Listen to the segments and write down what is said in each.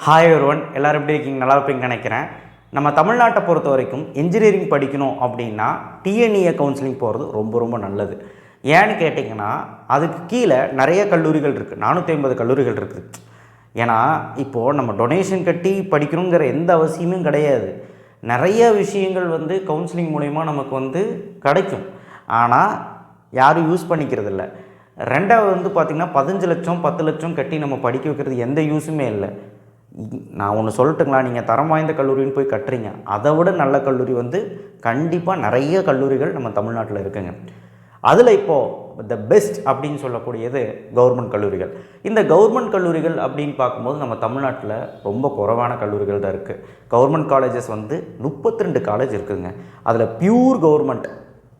Hi ஒருவன் எல்லோரும் எப்படி இருக்கீங்க? நல்லா இருப்பீங்கன்னு நினைக்கிறேன். நம்ம தமிழ்நாட்டை பொறுத்த வரைக்கும் இன்ஜினியரிங் படிக்கணும் அப்படின்னா டிஎன்இஏ கவுன்சிலிங் போகிறது ரொம்ப ரொம்ப நல்லது. ஏன்னு கேட்டிங்கன்னா அதுக்கு கீழே நிறைய கல்லூரிகள் இருக்குது, 450 கல்லூரிகள் இருக்குது. ஏன்னா இப்போது நம்ம டொனேஷன் கட்டி படிக்கணுங்கிற எந்த அவசியமும் கிடையாது. நிறைய விஷயங்கள் கவுன்சிலிங் மூலயமா நமக்கு கிடைக்கும். ஆனால் யாரும் யூஸ் பண்ணிக்கிறது இல்லை. ரெண்டாவது பார்த்திங்கன்னா 15 லட்சம் 10 லட்சம் கட்டி நம்ம படிக்க வைக்கிறது எந்த யூஸுமே இல்லை. நான் ஒன்று சொல்லட்டுங்களா, நீங்கள் தரம் வாய்ந்த கல்லூரின்னு போய் கட்டுறீங்க, அதை விட நல்ல கல்லூரி கண்டிப்பாக நிறைய கல்லூரிகள் நம்ம தமிழ்நாட்டில் இருக்குங்க. அதில் இப்போது த பெஸ்ட் அப்படின்னு சொல்லக்கூடியது கவர்மெண்ட் கல்லூரிகள். இந்த கவர்மெண்ட் கல்லூரிகள் அப்படின்னு பார்க்கும்போது நம்ம தமிழ்நாட்டில் ரொம்ப குறைவான கல்லூரிகள் தான் இருக்குது. கவர்மெண்ட் காலேஜஸ் 32 காலேஜ் இருக்குதுங்க. அதில் பியூர் கவர்மெண்ட்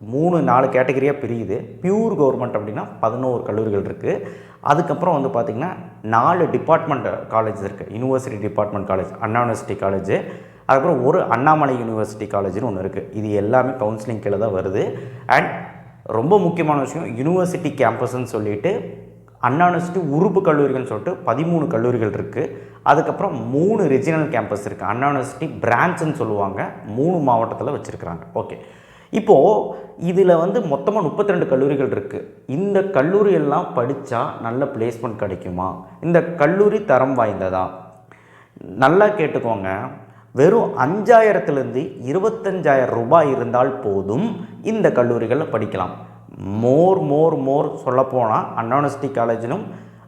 3-4 கேட்டகரியாக பிரியுது. பியூர் கவர்மெண்ட் அப்படின்னா 11 கல்லூரிகள் இருக்குது. அதுக்கப்புறம் பார்த்திங்கன்னா 4 டிபார்ட்மெண்ட் காலேஜ் இருக்குது. University department college, Anna university college, அதுக்கப்புறம் ஒரு அண்ணாமலை யூனிவர்சிட்டி காலேஜ்னு ஒன்று இருக்குது. இது எல்லாமே கவுன்சிலிங் கீழே தான் வருது. அண்ட் ரொம்ப முக்கியமான விஷயம், யூனிவர்சிட்டி கேம்பஸ்ன்னு சொல்லிட்டு அண்ணா யூனிவர்சிட்டி உறுப்பு கல்லூரிகள்னு சொல்லிட்டு 13 கல்லூரிகள் இருக்குது. அதுக்கப்புறம் 3 ரீஜினல் கேம்பஸ் இருக்குது. அண்ணா யூனிவர்சிட்டி பிரான்ச்சுன்னு சொல்லுவாங்க, 3 மாவட்டத்தில் வச்சுருக்கிறாங்க. ஓகே, இப்போது இதில் மொத்தமாக 32 கல்லூரிகள் இருக்குது. இந்த கல்லூரியெல்லாம் படித்தா நல்ல பிளேஸ்மெண்ட் கிடைக்குமா? இந்த கல்லூரி தரம் வாய்ந்ததா? நல்லா கேட்டுக்கோங்க. வெறும் 5000லேருந்து 25,000 ரூபாய் இருந்தால் போதும் இந்த கல்லூரிகளில் படிக்கலாம். மோர் சொல்லப்போனால் அண்ணா யூனிவர்சிட்டி காலேஜிலும்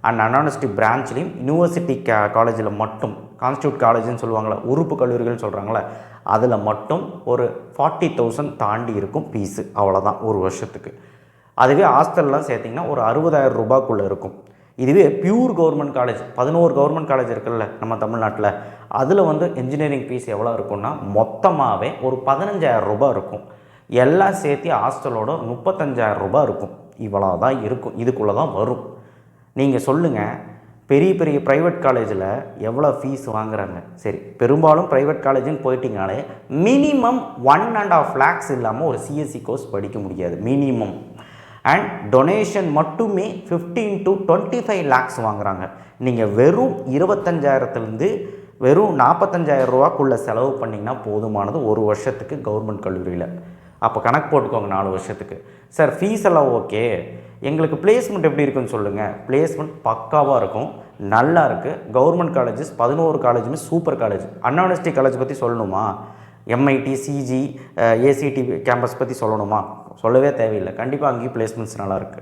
அண்ட் அண்ணா யூனிவர்சிட்டி பிரான்ச்லேயும் யூனிவர்சிட்டி காலேஜில் மட்டும், கான்ஸ்டியூட் காலேஜ்னு சொல்லுவாங்களே, உறுப்பு கல்லூரிகள் சொல்கிறாங்களே, அதில் மட்டும் ஒரு 40,000 தாண்டி இருக்கும் ஃபீஸு. அவ்வளோதான் ஒரு வருஷத்துக்கு. அதுவே ஹாஸ்டல்லாம் சேர்த்திங்கன்னா ஒரு 60,000 ரூபாய்க்குள்ளே இருக்கும். இதுவே pure government college, 11 government college இருக்குல்ல நம்ம தமிழ்நாட்டில், அதில் இன்ஜினியரிங் ஃபீஸ் எவ்வளோ இருக்குன்னா மொத்தமாகவே ஒரு 15,000 ரூபாய் இருக்கும். எல்லாம் சேர்த்து ஹாஸ்டலோட 35,000 ரூபாய் இருக்கும். இவ்வளோ தான் இருக்கும், இதுக்குள்ளே தான் வரும். நீங்கள் சொல்லுங்கள், பெரிய பெரிய ப்ரைவேட் காலேஜில் எவ்வளோ ஃபீஸ் வாங்குறாங்க? சரி, பெரும்பாலும் ப்ரைவேட் காலேஜுன்னு போயிட்டிங்கனாலே மினிமம் 1.5 lakhs இல்லாமல் ஒரு சிஎஸ்சி கோர்ஸ் படிக்க முடியாது, மினிமம். அண்ட் டொனேஷன் மட்டுமே 15 to 25 lakhs வாங்குகிறாங்க. நீங்கள் வெறும் 25,000லேருந்து வெறும் 45,000 ரூபாக்குள்ளே செலவு பண்ணிங்கன்னா போதுமானது ஒரு வருஷத்துக்கு கவர்மெண்ட் கல்லூரியில். அப்போ கணக்கு போட்டுக்கோங்க 4 வருஷத்துக்கு. சார் ஃபீஸ் எல்லாம் ஓகே, எங்களுக்கு பிளேஸ்மெண்ட் எப்படி இருக்குன்னு சொல்லுங்கள். பிளேஸ்மெண்ட் பக்காவாக இருக்கும், நல்லா இருக்குது. கவர்மெண்ட் காலேஜஸ் 11 காலேஜுமே super college. Anna university college பற்றி சொல்லணுமா? எம்ஐடி, சிஜி, ஏசிடி கேம்பஸ் பற்றி சொல்லணுமா? சொல்லவே தேவையில்லை. கண்டிப்பாக அங்கேயும் பிளேஸ்மெண்ட்ஸ் நல்லாயிருக்கு.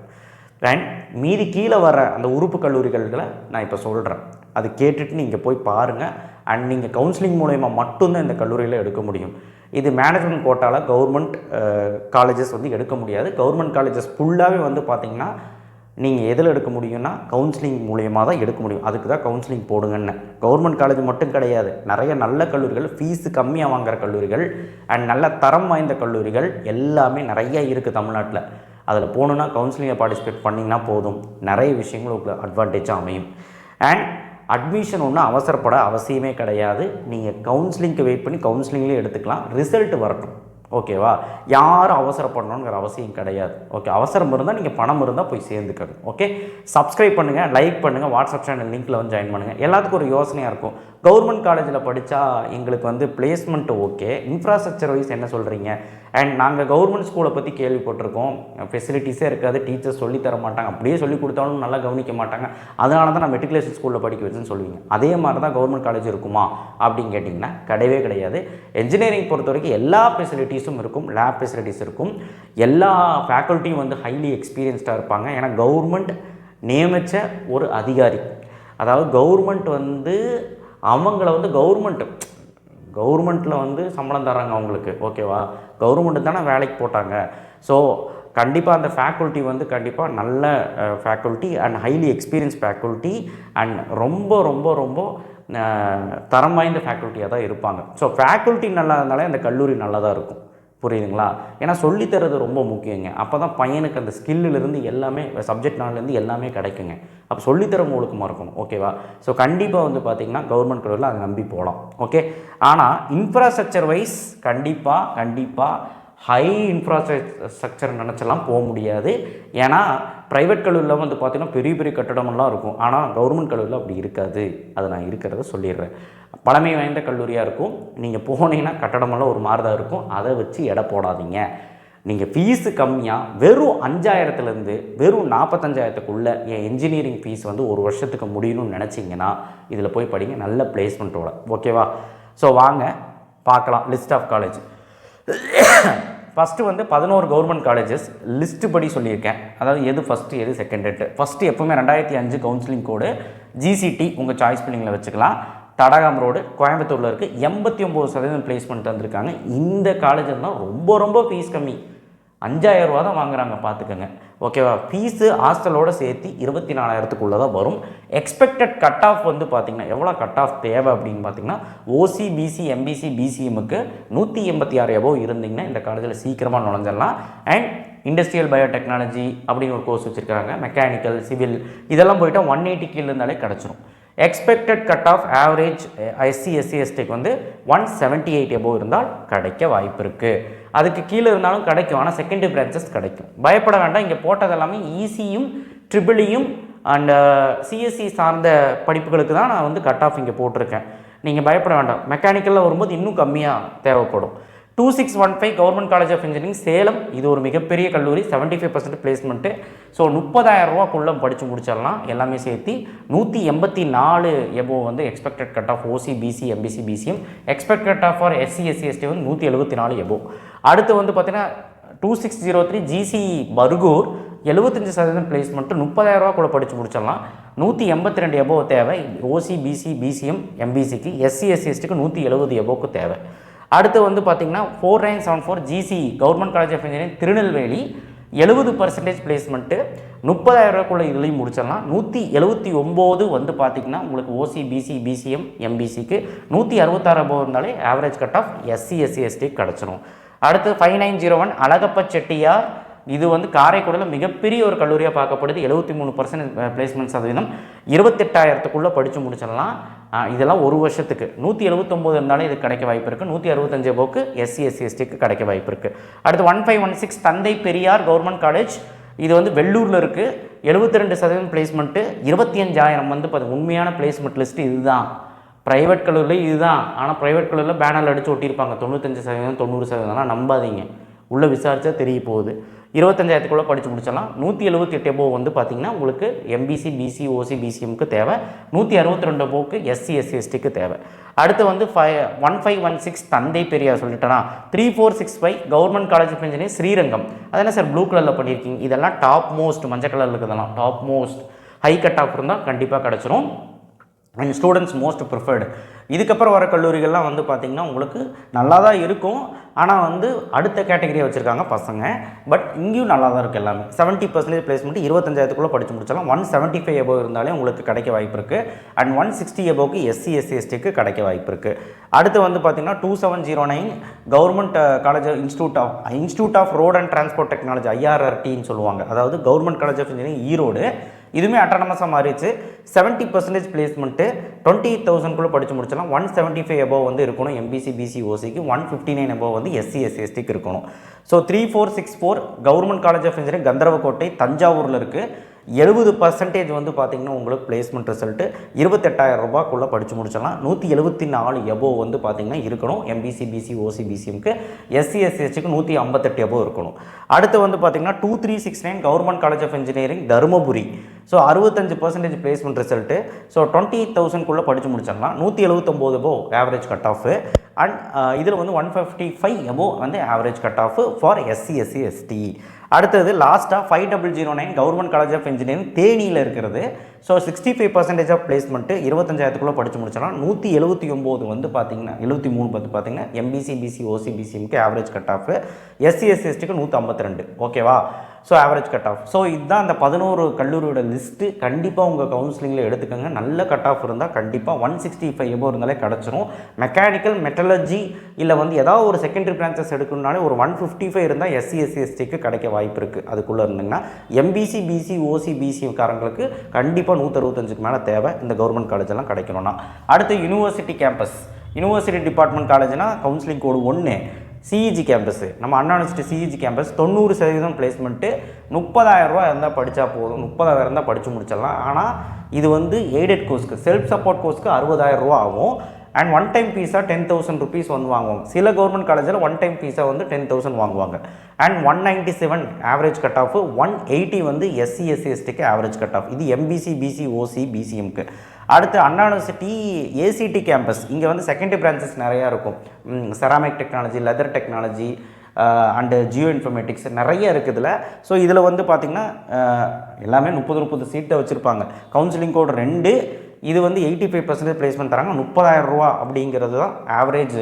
அண்ட் மீதி கீழே வர அந்த உறுப்பு கல்லூரிகளில் நான் இப்போ சொல்கிறேன், அது கேட்டுட்டு நீங்கள் போய் பாருங்கள். அண்ட் நீங்கள் கவுன்சிலிங் மூலயமா மட்டும்தான் இந்த கல்லூரியில் எடுக்க முடியும். இது மேனேஜ்மெண்ட் கோட்டாவில் கவர்மெண்ட் காலேஜஸ் எடுக்க முடியாது. கவர்மெண்ட் காலேஜஸ் ஃபுல்லாகவே பார்த்திங்கன்னா நீங்கள் எதில் எடுக்க முடியும்னா கவுன்சிலிங் மூலயமா தான் எடுக்க முடியும். அதுக்கு தான் கவுன்சிலிங் போடுங்கன்னு. கவர்மெண்ட் காலேஜ் மட்டும் கிடையாது, நிறைய நல்ல கல்லூரிகள், ஃபீஸு கம்மியாக வாங்குகிற கல்லூரிகள் அண்ட் நல்ல தரம் வாய்ந்த கல்லூரிகள் எல்லாமே நிறைய இருக்குது தமிழ்நாட்டில். அதில் போகணுன்னா கவுன்சிலிங்கை பார்ட்டிசிபேட் பண்ணிங்கன்னா போதும், நிறைய விஷயங்கள் உங்களுக்கு அட்வான்டேஜாக அமையும். அண்ட் அட்மிஷன் ஒன்றும் அவசரப்பட அவசியமே கிடையாது. நீங்கள் கவுன்சிலிங்க்கு வெயிட் பண்ணி கவுன்சிலிங்லேயே எடுத்துக்கலாம், ரிசல்ட் வரட்டும். ஓகேவா? யாரும் அவசரப்படணுங்கிற அவசியம் கிடையாது. ஓகே, அவசரம் இருந்தால் நீங்கள் பணம் இருந்தால் போய் சேர்ந்துக்கணும். ஓகே, சப்ஸ்கிரைப் பண்ணுங்கள், லைக் பண்ணுங்கள், வாட்ஸ்அப் சேனல் லிங்க்கில் ஜாயின் பண்ணுங்கள். எல்லாத்துக்கும் ஒரு யோசனையாக இருக்கும், கவர்மெண்ட் காலேஜில் படித்தா எங்களுக்கு பிளேஸ்மெண்ட் ஓகே, இன்ஃப்ராஸ்ட்ரக்சர் வைஸ் என்ன சொல்கிறீங்க? அண்ட் நாங்கள் கவர்மெண்ட் ஸ்கூலை பற்றி கேள்விப்பட்டிருக்கோம், ஃபெசிலிட்டிஸே இருக்காது, டீச்சர்ஸ் சொல்லி தர மாட்டாங்க, அப்படியே சொல்லி கொடுத்தாலும் நல்லா கவனிக்க மாட்டாங்க, அதனால தான் நான் மெட்ரிகுலேஷன் ஸ்கூலில் படிக்க வச்சுன்னு சொல்லுவீங்க. அதே மாதிரி தான் கவர்மெண்ட் காலேஜ் இருக்குமா அப்படின்னு கேட்டிங்கன்னா கிடையவே கிடையாது. என்ஜினியரிங் பொறுத்த வரைக்கும் எல்லா ஃபெசிலிட்டிஸும் இருக்கும், லேப் ஃபெசிலிட்டிஸ் இருக்கும், எல்லா ஃபேக்கல்ட்டியும் ஹைலி எக்ஸ்பீரியன்ஸ்டாக இருப்பாங்க. ஏன்னா கவர்மெண்ட் நியமித்த ஒரு அதிகாரி, அதாவது கவர்மெண்ட் அவங்கள கவர்மெண்ட்டில் சம்பளம் தராங்க அவங்களுக்கு. ஓகேவா? கவர்மெண்ட்டு தானே வேலைக்கு போட்டாங்க. ஸோ கண்டிப்பாக அந்த ஃபேக்கல்ட்டி கண்டிப்பாக நல்ல faculty and highly experience faculty and ரொம்ப ரொம்ப ரொம்ப தரம் வாய்ந்த ஃபேக்கல்ட்டியாக தான் இருப்பாங்க. ஸோ ஃபேக்கல்ட்டி நல்லா இருந்தாலே அந்த கல்லூரி நல்லா தான் இருக்கும். புரியுதுங்களா? ஏன்னா சொல்லித்தரது ரொம்ப முக்கியங்க. அப்போ தான் பையனுக்கு அந்த ஸ்கில்லிருந்து எல்லாமே, சப்ஜெக்ட் நாலேருந்து எல்லாமே கிடைக்குங்க. அப்போ சொல்லித்தரம் ஒழுக்கமாக இருக்கணும். ஓகேவா? ஸோ கண்டிப்பாக பார்த்திங்கன்னா கவர்மெண்ட் கல்லூரியில் அதை நம்பி போகலாம். ஓகே, ஆனால் இன்ஃப்ராஸ்ட்ரக்சர் வைஸ் கண்டிப்பாக ஹை இன்ஃப்ராஸ்ட்ரக்சர் நினச்செல்லாம் போக முடியாது. ஏன்னா ப்ரைவேட் கல்லூரியில் வந்து பார்த்திங்கன்னா பெரிய பெரிய கட்டடமெல்லாம் இருக்கும். ஆனால் கவர்மெண்ட் கல்லூரியில் அப்படி இருக்காது. அதை நான் இருக்கிறத சொல்லிடுறேன். பழமை வாய்ந்த கல்லூரியாக இருக்கும். நீங்கள் போனீங்கன்னா கட்டடமெல்லாம் ஒரு மாதிரி தான் இருக்கும். அதை வச்சு எடை போடாதீங்க. நீங்கள் ஃபீஸு கம்மியாக வெறும் 5000லேருந்து வெறும் 45,000க்குள்ளே என் இன்ஜினியரிங் ஃபீஸ் வந்து ஒரு வருஷத்துக்கு முடியணும்னு நினச்சிங்கன்னா இதில் போய் படிங்க, நல்ல பிளேஸ்மெண்ட்டோட. ஓகேவா? ஸோ வாங்க பார்க்கலாம் லிஸ்ட் ஆஃப் காலேஜ். ஃபஸ்ட்டு வந்து 11 கவர்மெண்ட் காலேஜஸ் லிஸ்ட்டு படி சொல்லியிருக்கேன். அதாவது எது ஃபஸ்ட்டு எது செகண்ட். ஃபஸ்ட்டு எப்போவுமே 2005 கவுன்சிலிங் கோடு GCT உங்கள் சாய்ஸ் பில்லிங்கில் வச்சுக்கலாம். தடகாம் ரோடு கோயம்புத்தூரில் இருக்குது. 89% பிளேஸ்மெண்ட் வந்திருக்காங்க. இந்த காலேஜில் தான் ரொம்ப ரொம்ப ஃபீஸ் கம்மி, 5000 ரூபா தான் வாங்குறாங்க, பார்த்துக்கோங்க. ஓகேவா? ஃபீஸு ஹாஸ்டலோடு சேர்த்து 24,000க்குள்ளே தான் வரும். எக்ஸ்பெக்டட் கட் ஆஃப் வந்து பார்த்திங்கன்னா எவ்வளோ கட் ஆஃப் தேவை அப்படின்னு பார்த்திங்கன்னா OC BC MBC BCMக்கு 186 எபோவ் இருந்திங்கன்னா இந்த காலேஜில் சீக்கிரமாக நுழைஞ்சிடலாம். அண்ட் இண்டஸ்ட்ரியல் பயோடெக்னாலஜி அப்படின்னு ஒரு கோர்ஸ் வச்சுருக்காங்க. மெக்கானிக்கல், சிவில் இதெல்லாம் போயிட்டால் 180 கீழே இருந்தாலே கிடச்சிரும். Expected cut off average SC SC STக்கு வந்து 178 எபோவ் இருந்தால் கிடைக்க வாய்ப்பு இருக்குது. அதுக்கு கீழே இருந்தாலும் கிடைக்கும், ஆனால் செகண்டரி பிரான்ச்சஸ் கிடைக்கும். பயப்பட வேண்டாம். இங்கே போட்டது எல்லாமே ECயும் ட்ரிபிளியும் அண்ட் CSE சார்ந்த படிப்புகளுக்கு தான் நான் வந்து கட் ஆஃப் இங்கே போட்டிருக்கேன். நீங்கள் பயப்பட வேண்டாம். மெக்கானிக்கலில் வரும்போது இன்னும் கம்மியாக தேவைப்படும். 2615 government college of engineering Salem. இது ஒரு மிகப்பெரிய கல்லூரி, 75% பிளேஸ்மெண்ட்டு. ஸோ 30,000 ரூபாக்குள்ளே படித்து முடிச்சிடலாம். எல்லாமே சேர்த்து 184 எபோவ் வந்து expected cut off OC BC MBC BCM. Expected cut off for SC SC ST வந்து 174 எபோவ். அடுத்து வந்து பார்த்தீங்கன்னா 2603 GC பர்கூர் 75% பிளேஸ்மெண்ட்டு, 30,000 ரூபாக்குள்ளே படித்து முடிச்சிடலாம். 182 எபோவ் தேவை OC BC BCM MBCக்கு. SC SC STக்கு 170 எபோவுக்கு தேவை. அடுத்து வந்து பார்த்திங்கன்னா 4974 GC government college of engineering Tirunelveli 70% placement, 30,000 ரூபாய்க்குள்ளே இதுலேயும் முடிச்சிடலாம். 179 வந்து பார்த்திங்கன்னா உங்களுக்கு OC BC BCM MBCக்கு. 166 எபோவ் இருந்தாலே average cut off SC SC STக்கு கிடச்சிரும். அடுத்து 5901 அழகப்ப செட்டியார். இது வந்து காரைக்குடியில் மிகப்பெரிய ஒரு கல்லூரியாக பார்க்கப்படுது. 73% பிளேஸ்மெண்ட் சதவீதம், 28,000க்குள்ளே படித்து முடிச்சிடலாம். இதெல்லாம் ஒரு வருஷத்துக்கு. 179 இருந்தாலும் இது கிடைக்க வாய்ப்பு இருக்குது. 165 எபோவுக்கு SC SC STக்கு கிடைக்க வாய்ப்பு இருக்குது. அடுத்து 1516 தந்தை பெரியார் கவர்மெண்ட் காலேஜ். இது வந்து வெள்ளூரில் இருக்குது. 72% பிளேஸ்மெண்ட்டு, 25,000 வந்து உண்மையான பிளேஸ்மெண்ட் லிஸ்ட்டு இதுதான். ப்ரைவேட் கல்லூரியில் இதுதான். ஆனால் ப்ரைவேட் கல்லூரியில் பேனரில் அடித்து ஒட்டியிருப்பாங்க 95% 90%. நம்பாதீங்க, உள்ளே விசாரித்தா தெரிய போகுது. 25,000க்குள்ளே படித்து முடிச்சிடலாம். 178 எபோவ் வந்து பார்த்திங்கன்னா உங்களுக்கு MBC BC OC BCMக்கு தேவை. 162 எபோவுக்கு SC SC STக்கு தேவை. அடுத்து வந்து 1516 தந்தை பெரியார் சொல்லிட்டேன்னா. 3465 government college of engineering Srirangam. அதெல்லாம் சார் ப்ளூ கலரில் பண்ணியிருக்கீங்க. இதெல்லாம் டாப் மோஸ்ட் மஞ்சள் கலரில் இருக்குதெல்லாம் top most high cut off இருந்தால் கண்டிப்பாக கிடச்சிரும். And students most preferred. இதுக்கப்புறம் வர கல்லூரிகள்லாம் வந்து பார்த்திங்கன்னா உங்களுக்கு நல்லா தான் இருக்கும். ஆனால் வந்து அடுத்த கேட்டகரியை வச்சுருக்காங்க பசங்க. பட் இங்கேயும் நல்லா தான் இருக்குது எல்லாமே. 70% பிளேஸ்மெண்ட், 25,000க்குள்ளே படித்து முடிச்சாலும் 175 எபோவ் இருந்தாலே உங்களுக்கு கிடைக்க வாய்ப்பு இருக்குது. அண்ட் 160 எபோவுக்கு SC SC STக்கு கிடைக்க வாய்ப்பு இருக்குது. அடுத்து வந்து பார்த்திங்கன்னா 2709 government college institute of road and transport technology IRRTன்னு சொல்லுவாங்க. அதாவது government college of engineering Erode. இதுவுமே அட்டானமஸாக மாறிடுச்சு. 70% பிளேஸ்மெண்ட்டு, 28,000க்குள்ளே படித்து முடிச்சலாம். 175 எபோவ் வந்து இருக்கணும் MBC BC OCக்கு. 159 எபோவ் வந்து SC SC STக்கு இருக்கணும். So 3464 government college of engineering Gandarvakottai தஞ்சாவூரில் இருக்குது. 70% வந்து பார்த்திங்கன்னா உங்களுக்கு பிளேஸ்மெண்ட் ரிசல்ட்டு, 28,000 ரூபாய்க்குள்ளே படித்து முடிச்சிடலாம். 174 எபோவ் வந்து பார்த்திங்கன்னா இருக்கணும் MBC BC OC BCMக்கு. SC SC STக்கு 158 எபோவ் இருக்கணும். அடுத்து வந்து பார்த்திங்கன்னா 2369 government college of engineering Dharmapuri. So 65% placement result. So 28,000க்குள்ளே படித்து முடிச்சிடலாம். 179 above average cut off. And இதில் வந்து 155 எபோவ் வந்து average cut off for SC SC ST. அடுத்தது லாஸ்ட்டாக 5009 கவர்மெண்ட் காலேஜ் ஆஃப் இன்ஜினியரிங் தேனியில் இருக்கிறது. ஸோ 65% ஆஃப் பிளேஸ்மெண்ட்டு, 25,000க்குள்ளே படித்து முடிச்சலாம். 179 வந்து பார்த்திங்கன்னா 73 பார்த்து பார்த்திங்கன்னா MBC BC OC BCMக்கு average cut off. SC SC STக்கு 152. ஓகேவா? So average cut off. So இதுதான் அந்த 11 கல்லூரியோட லிஸ்ட்டு. கண்டிப்பாக உங்கள் கவுன்சிலிங்கில் எடுத்துக்கோங்க. நல்ல கட் ஆஃப் இருந்தால் கண்டிப்பாக 165 எபோவ் இருந்தாலே கிடச்சிரும். மெக்கானிக்கல், மெட்டலர்ஜி இல்லை வந்து ஏதாவது ஒரு செகண்டரி பிரான்ச்சஸ் எடுக்கணும்னாலே ஒரு 155 இருந்தால் SC SC STக்கு கிடைக்க வாய்ப்பு இருக்குது. அதுக்குள்ளே இருந்தீங்கன்னா MBC BC OC BC காரங்களுக்கு கண்டிப்பாக 165க்கு மேலே தேவை இந்த கவர்மெண்ட் காலேஜெல்லாம் கிடைக்கணும்னா. அடுத்து யூனிவர்சிட்டி கேம்பஸ். யூனிவர்சிட்டி டிபார்ட்மெண்ட் காலேஜ்னால் கவுன்சிலிங் கோடு 1. சிஇஜி கேம்பஸ்ஸு, நம்ம Anna university CEG campus 90% placement. 30,000 ரூபா இருந்தால் படித்தா போதும், 30,000 இருந்தால் படித்து முடிச்சிடலாம். ஆனால் இது வந்து எய்டட் கோர்ஸ்க்கு, செல்ஃப் சப்போர்ட் கோர்ஸ்க்கு 60,000 ரூபா ஆகும். அண்ட் ஒன் டைம் ஃபீஸாக 10,000 ருபீஸ் வந்து வாங்குவாங்க. சில கவர்மெண்ட் காலேஜில் ஒன் டைம் ஃபீஸாக வந்து 10,000 வாங்குவாங்க. அண்ட் 197 ஆவரேஜ் கட் ஆஃப், 180 வந்து எஸ்சி எஸ்சி எஸ்டிக்கு ஆவரேஜ் கட் ஆஃப். இது எம்பிசி பிசி ஓசி பிசிஎம்க்கு. அடுத்து அண்ணா யூனிவர்சிட்டி ஏசிடி கேம்பஸ், இங்கே வந்து செகண்டரி பிரான்ச்சஸ் நிறையா இருக்கும். Ceramic technology, leather technology and Jio informatics நிறைய இருக்குதுல. ஸோ இதில் வந்து பார்த்திங்கன்னா எல்லாமே 30 சீட்டை வச்சுருப்பாங்க. Counselling code 2. இது வந்து 85% பிளேஸ்மெண்ட் தராங்க. 30,000 ரூபா அப்படிங்கிறது தான் ஆவரேஜ்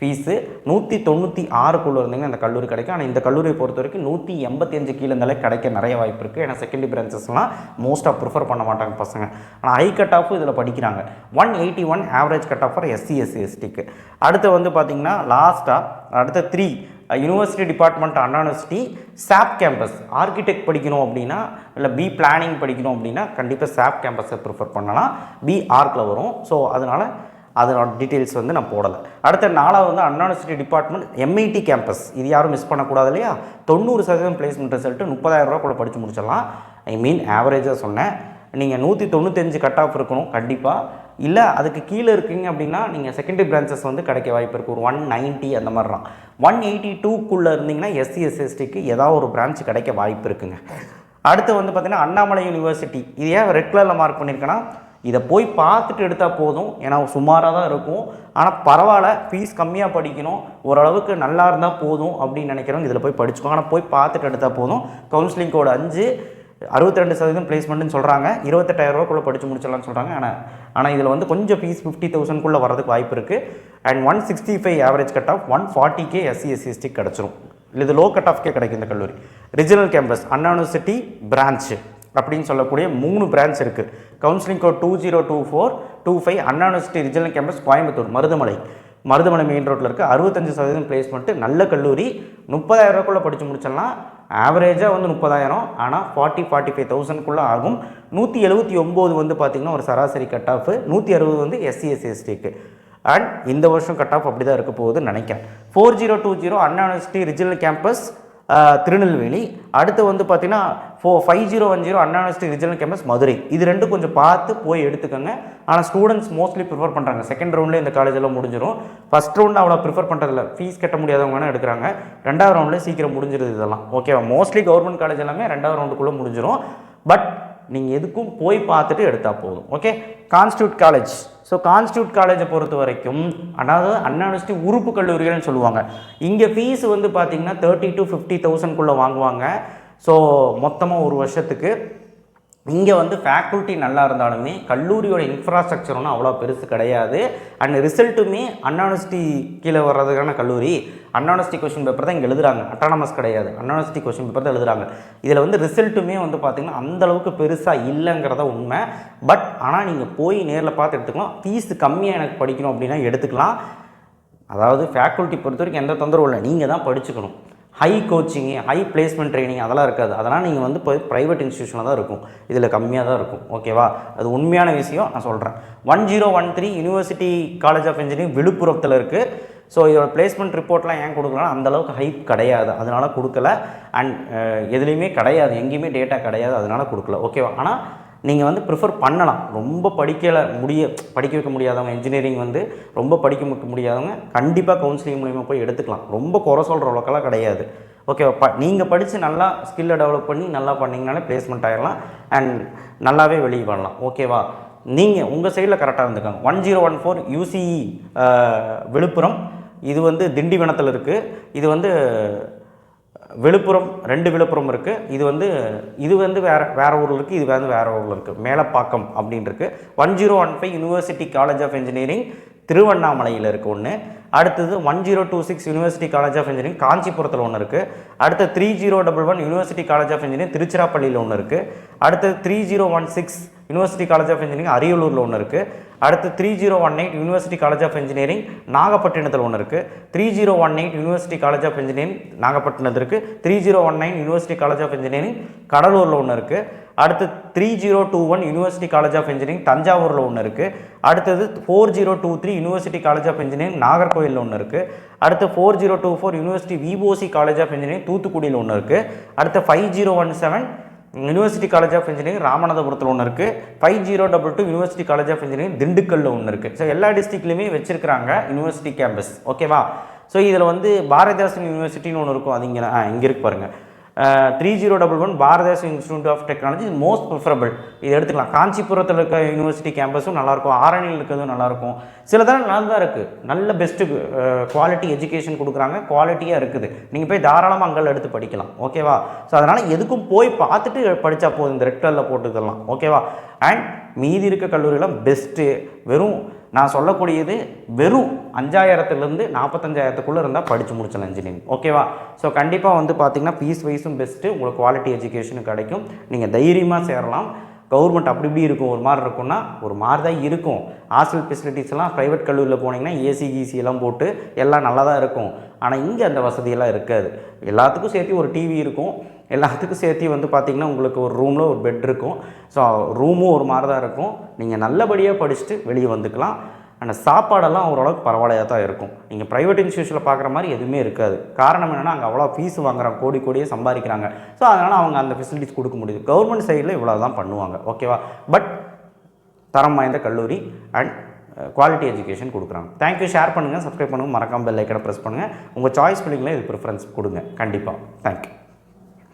ஃபீஸு. 196க்குள்ளே இருந்தீங்கன்னா இந்த கல்லூரி கிடைக்கும். ஆனால் இந்த கல்லூரியை பொறுத்த வரைக்கும் 185 கீழே இருந்தாலே கிடைக்க நிறைய வாய்ப்பு இருக்குது. ஏன்னா செகண்டரி பிரான்ச்சஸ்லாம் மோஸ்ட்டாக ப்ரிஃபர் பண்ண மாட்டாங்க பசங்க. ஆனால் ஹை கட் ஆஃப் இதில் படிக்கிறாங்க. 181 average cut off for SC SC எஸ்டிக்கு. அடுத்து வந்து பார்த்திங்கன்னா லாஸ்ட்டாக அடுத்த 3 யூனிவர்சிட்டி டிபார்ட்மெண்ட் அண்ணா யூனிவர்சிட்டி சாப் கேம்பஸ். ஆர்கிடெக்ட் படிக்கணும் அப்படின்னா, இல்லை பி பிளானிங் படிக்கணும் அப்படின்னா கண்டிப்பாக சாப் கேம்பஸை ப்ரிஃபர் பண்ணலாம். பி ஆர்க்கில் வரும். ஸோ அதனால் அதோட டீட்டெயில்ஸ் வந்து நான் போடலை. அடுத்த 4வது வந்து அண்ணா யூனிவர்சிட்டி டிபார்ட்மெண்ட் எம்ஐடி கேம்பஸ். இது யாரும் மிஸ் பண்ணக்கூடாது இல்லையா? 90% பிளேஸ்மெண்ட் ரிசல்ட்டு 30,000 ரூபா கூட படித்து முடிச்சிடலாம். ஐ மீன் ஆவரேஜாக சொன்னேன். நீங்கள் 195 கட் ஆஃப் இருக்கணும் கண்டிப்பாக. இல்லை அதுக்கு கீழே இருக்கீங்க அப்படின்னா நீங்கள் செகண்டரி பிரான்ச்சஸ் வந்து கிடைக்க வாய்ப்பு இருக்குது. ஒரு 190 அந்த மாதிரிலாம். 182க்குள்ளே இருந்தீங்கன்னா எஸ்சி எஸ்சிஎஸ்டிக்கு ஏதாவது ஒரு பிரான்ச் கிடைக்க வாய்ப்பு இருக்குங்க. அடுத்து வந்து பார்த்திங்கன்னா அண்ணாமலை யூனிவர்சிட்டி. இது ஏன் ரெட் கலரில் மார்க் பண்ணியிருக்கேன்னா, இதை போய் பார்த்துட்டு எடுத்தால் போதும். ஏன்னா சுமாராக தான் இருக்கும். ஆனால் பரவாயில்ல, ஃபீஸ் கம்மியாக படிக்கணும், ஓரளவுக்கு நல்லா இருந்தால் போதும் அப்படின்னு நினைக்கிறவங்க இதில் போய் படிச்சுக்கோங்க. ஆனால் போய் பார்த்துட்டு எடுத்தால் போதும். கவுன்சிலிங் கோடு 5, 62% பிளேஸ்மெண்ட்டுன்னு சொல்கிறாங்க. 28,000 ரூபாக்குள்ளே படித்து முடிச்சிடலாம்னு சொல்கிறாங்க. ஆனால் இதில் வந்து கொஞ்சம் ஃபீஸ் 50,000க்குள்ளே வரதுக்கு வாய்ப்பு இருக்குது. And 165 average cut off, 140K SC SC கிடச்சிரும். இது லோ கட் ஆஃப்கே கிடைக்கும் இந்த கல்லூரி. Regional campus Anna university branch அப்படின்னு சொல்லக்கூடிய 3 பிரான்ச் இருக்குது. Counselling code 202425 Anna university regional campus Coimbatore Marudhamalai main ரோட்டில் இருக்குது. 65% பிளேஸ்மெண்ட்டு. நல்ல கல்லூரி. 30,000 ரூபாய்க்குள்ளே படித்து முடிச்சிடலாம். ஆவரேஜாக வந்து 30,000, ஆனால் 45,000க்குள்ளே ஆகும். 179 வந்து பார்த்திங்கன்னா ஒரு சராசரி கட் ஆஃப். 160 வந்து எஸ்சி எஸ்சி எஸ்டிக்கு. அண்ட் இந்த வருஷம் கட் ஆஃப் அப்படி தான் இருக்க போகுதுன்னு நினைக்கிறேன். 4020 அண்ணா யூனிவர்சிட்டி ரிஜினல் கேம்பஸ் திருநெல்வேலி. அடுத்து வந்து பார்த்திங்கன்னா 5010 அண்ணா யூனிவர்சிட்டி ரிஜினல் கேம்பஸ் மதுரை. இது ரெண்டும் கொஞ்சம் பார்த்து போய் எடுத்துக்கோங்க. ஆனால் ஸ்டூடெண்ட்ஸ் மோஸ்ட்லி ப்ரிஃபர் பண்ணுறாங்க. செகண்ட் ரவுண்டில் இந்த காலேஜெல்லாம் முடிஞ்சிடும். ஃபஸ்ட் ரவுண்டில் அவ்வளோ ப்ரிஃபர் பண்ணுறதில்ல. ஃபீஸ் கட்ட முடியாதவங்க வேணால் எடுக்கிறாங்க. 2வது ரவுண்டில் சீக்கிரம் முடிஞ்சிருது இதெல்லாம். ஓகேவா? மோஸ்ட்லி கவர்மெண்ட் காலேஜ் எல்லாமே 2வது ரவுண்டுக்குள்ளே முடிஞ்சிடும். பட் நீங்கள் எதுக்கும் போய் பார்த்துட்டு எடுத்தால் போதும். Okay. Constituent college. So constituent காலேஜை பொறுத்த வரைக்கும், அதாவது அண்ணா யூனிவர்சிட்டி உறுப்பு கல்லூரிகள்னு சொல்லுவாங்க. இங்கே ஃபீஸ் வந்து பார்த்திங்கன்னா 30,000 to 50,000க்குள்ளே வாங்குவாங்க. ஸோ மொத்தமாக ஒரு வருஷத்துக்கு. இங்கே வந்து ஃபேக்கல்ட்டி நல்லா இருந்தாலுமே கல்லூரியோட இன்ஃப்ராஸ்ட்ரக்சர் ஒன்றும் அவ்வளோ பெருசு கிடையாது. அண்ட் ரிசல்ட்டுமே அண்ணா யூனிவர்சிட்டி கீழே வர்றதுக்கான கல்லூரி. அண்ணா யூனிவர்சிட்டி கொஸ்டின் பேப்பர் தான் இங்கே எழுதுறாங்க. அட்டானமஸ் கிடையாது. அண்ணா யூனிவர்சிட்டி கொஸ்டின் பேப்பர் தான் எழுதுறாங்க. இதில் வந்து ரிசல்ட்டுமே வந்து பார்த்திங்கன்னா அந்தளவுக்கு பெருசாக இல்லைங்கிறத உண்மை. பட் ஆனால் நீங்கள் போய் நேரில் பார்த்து எடுத்துக்கலாம். ஃபீஸ் கம்மியாக எனக்கு படிக்கணும் அப்படின்னா எடுத்துக்கலாம். அதாவது ஃபேக்கல்ட்டி பொறுத்த வரைக்கும் எந்த தொந்தரவும் இல்லை. நீங்கள் தான் படிச்சுக்கணும். High coaching, high placement training அதெல்லாம் இருக்காது. அதெல்லாம் நீங்கள் வந்து போய் ப்ரைவேட் இன்ஸ்டியூஷனில் தான் இருக்கும். இதில் கம்மியாக தான் இருக்கும். ஓகேவா? அது உண்மையான விஷயம் நான் சொல்கிறேன். 1013 யூனிவர்சிட்டி காலேஜ் ஆஃப் இன்ஜினியரிங் விழுப்புரத்தில் இருக்குது. ஸோ இதோட பிளேஸ்மெண்ட் ரிப்போர்ட்லாம் ஏன் கொடுக்கலாம், அந்தளவுக்கு ஹைப் கிடையாது, அதனால் கொடுக்கல. அண்ட் எதுலேயுமே கிடையாது, எங்கேயுமே டேட்டா கிடையாது, அதனால் கொடுக்கல. ஓகேவா? ஆனால் நீங்கள் வந்து ப்ரிஃபர் பண்ணலாம். ரொம்ப படிக்க வைக்க முடியாதவங்க, இன்ஜினியரிங் வந்து ரொம்ப படிக்க முடியாதவங்க கண்டிப்பாக கவுன்சிலிங் மூலிமா போய் எடுத்துக்கலாம். ரொம்ப குறை சொல்கிற அளவுக்கெல்லாம் கிடையாது. ஓகேவா? நீங்கள் படித்து நல்லா ஸ்கில்லை டெவலப் பண்ணி நல்லா பண்ணிங்கனாலே பிளேஸ்மெண்ட் ஆகிடலாம். அண்ட் நல்லாவே வெளியே வரலாம். ஓகேவா? நீங்கள் உங்கள் சைடில் கரெக்டாக இருந்துக்காங்க. 1014 UCE விழுப்புரம். இது வந்து திண்டிவனத்தில் இருக்குது. இது வந்து விழுப்புரம், 2 விழுப்புரம் இருக்குது. இது வந்து வேறு ஊரில் இருக்குது. இது வந்து வேறு ஊரில் இருக்குது. மேலப்பாக்கம் அப்படின்னு இருக்குது. 1015 யூனிவர்சிட்டி காலேஜ் ஆஃப் இன்ஜினியரிங் திருவண்ணாமலையில் இருக்குது ஒன்று. அடுத்தது 1026 யூனிவர்சிட்டி காலேஜ் ஆஃப் இன்ஜினியரிங் காஞ்சிபுரத்தில் ஒன்று இருக்குது. அடுத்து 3011 யூனிவர்சிட்டி காலேஜ் ஆஃப் இன்ஜினியரிங் திருச்சிராப்பள்ளியில் ஒன்று இருக்குது. அடுத்தது 3016 யூனிவர்சிட்டி காலேஜ் ஆஃப் இன்ஜினியரிங் அரியலூரில் ஒன்று இருக்குது. அடுத்து 3018 யூனிவர்சிட்டி காலேஜ் ஆஃப் இன்ஜினியரிங் நாகப்பட்டினத்தில் ஒன்று இருக்குது. 3018 யூனிவர்சிட்டி காலேஜ் ஆஃப் இன்ஜினியரிங் நாகப்பட்டினத்தில் இருக்குது. 3019 யூனிவர்சிட்டி காலேஜ் ஆஃப் இன்ஜினியரிங் கடலூரில் ஒன்று இருக்குது. அடுத்து 3021 யூனிவர்சிட்டி காலேஜ் ஆஃப் இன்ஜினியரிங் தஞ்சாவூரில் ஒன்று இருக்குது. அடுத்தது 4023 யூனிவர்சிட்டி காலேஜ் ஆஃப் இன்ஜினியரிங் நாகர்கோயிலில் ஒன்று இருக்குது. அடுத்து 4024 university VOC college of engineering தூத்துக்குடியில் ஒன்று இருக்குது. அடுத்து 5017 யூனிவர்சிட்டி காலேஜ் ஆஃப் இன்ஜினியரிங் ராமநாதபுரத்தில் ஒன்று இருக்குது. 5022 யூனிவர்சிட்டி காலேஜ் ஆஃப் இன்ஜினியரிங் திண்டுக்கல்லில் ஒன்று இருக்குது. ஸோ எல்லா டிஸ்ட்ரிக்ட்லையுமே வச்சிருக்கிறாங்க யூனிவர்சிட்டி கேம்பஸ். ஓகேவா? ஸோ இதில் வந்து பாரதிதாசன் யூனிவர்சிட்டின்னு ஒன்று இருக்கும். அது இங்கே இருக்கு பாருங்கள். 3011 Bharathidasan institute of technology most preferable. இது எடுத்துக்கலாம். காஞ்சிபுரத்தில் இருக்க யூனிவர்சிட்டி கேம்பஸும் நல்லாயிருக்கும், ஆரணியில் இருக்கிறதும் நல்லாயிருக்கும். சில தான் நல்லா தான் இருக்குது, நல்ல பெஸ்ட்டு குவாலிட்டி எஜுகேஷன் கொடுக்குறாங்க, குவாலிட்டியாக இருக்குது. நீங்கள் போய் தாராளமாக அங்கே எடுத்து படிக்கலாம். ஓகேவா? ஸோ அதனால் எதுக்கும் போய் பார்த்துட்டு படித்தா போதும், இந்த ரெட் கலரில் போட்டுக்கலாம். ஓகேவா? அண்ட் மீதி இருக்க கல்லூரிலாம் பெஸ்ட்டு. வெறும் நான் சொல்லக்கூடியது வெறும் 5000லேருந்து 45,000க்குள்ளே இருந்தால் படித்து முடிச்சலாம் இன்ஜினியரிங். ஓகேவா? ஸோ கண்டிப்பாக வந்து பார்த்திங்கன்னா ஃபீஸ் வைஸும் பெஸ்ட்டு, உங்களுக்கு குவாலிட்டி எஜுகேஷனும் கிடைக்கும். நீங்கள் தைரியமாக சேரலாம். கவர்மெண்ட் அப்படி இப்படி இருக்கும், ஒரு மாதிரி இருக்கும்னா ஒரு மாதிரி தான் இருக்கும். ஹாஸ்டல் ஃபெசிலிட்டிஸ்லாம் ப்ரைவேட் கல்லூரியில் போனீங்கன்னா ஏசி கீசி எல்லாம் போட்டு எல்லாம் நல்லா தான் இருக்கும். ஆனால் இங்கே அந்த வசதியெல்லாம் இருக்காது. எல்லாத்துக்கும் சேர்த்து ஒரு டிவி இருக்கும், எல்லாத்துக்கும் சேர்த்து வந்து பார்த்திங்கன்னா உங்களுக்கு ஒரு ரூமில் ஒரு பெட் இருக்கும். ஸோ ரூமும் ஒரு மாதிரி தான் இருக்கும். நீங்கள் நல்லபடியாக படிச்சுட்டு வெளியே வந்துக்கலாம். ஆனால் சாப்பாடெல்லாம் ஓரளவுக்கு பரவாயில்லையாக தான் இருக்கும். நீங்கள் ப்ரைவேட் இன்ஸ்டியூஷனில் பார்க்குற மாதிரி எதுவுமே இருக்காது. காரணம் என்னென்னா அங்கே அவ்வளோ ஃபீஸ் வாங்குறாங்க, கோடியே சம்பாதிக்கிறாங்க. ஸோ அதனால் அவங்க அந்த ஃபெசிலிட்டிஸ் கொடுக்க முடியுது. கவர்மெண்ட் சைடில் இவ்வளோ தான் பண்ணுவாங்க. ஓகேவா? பட் தரம் வாய்ந்த கல்லூரி அண்ட் குவாலிட்டி எஜுகேஷன் கொடுக்குறாங்க. தேங்க்யூ. ஷேர் பண்ணுங்கள், சப்ஸ்கிரைப் பண்ணுங்கள், மறக்காமல் பெல் ஐக்கனை ப்ரெஸ் பண்ணுங்கள். உங்கள் சாய்ஸ் பிள்ளைங்களே இது ப்ரிஃபரன்ஸ் கொடுங்க கண்டிப்பாக. தேங்க்யூ.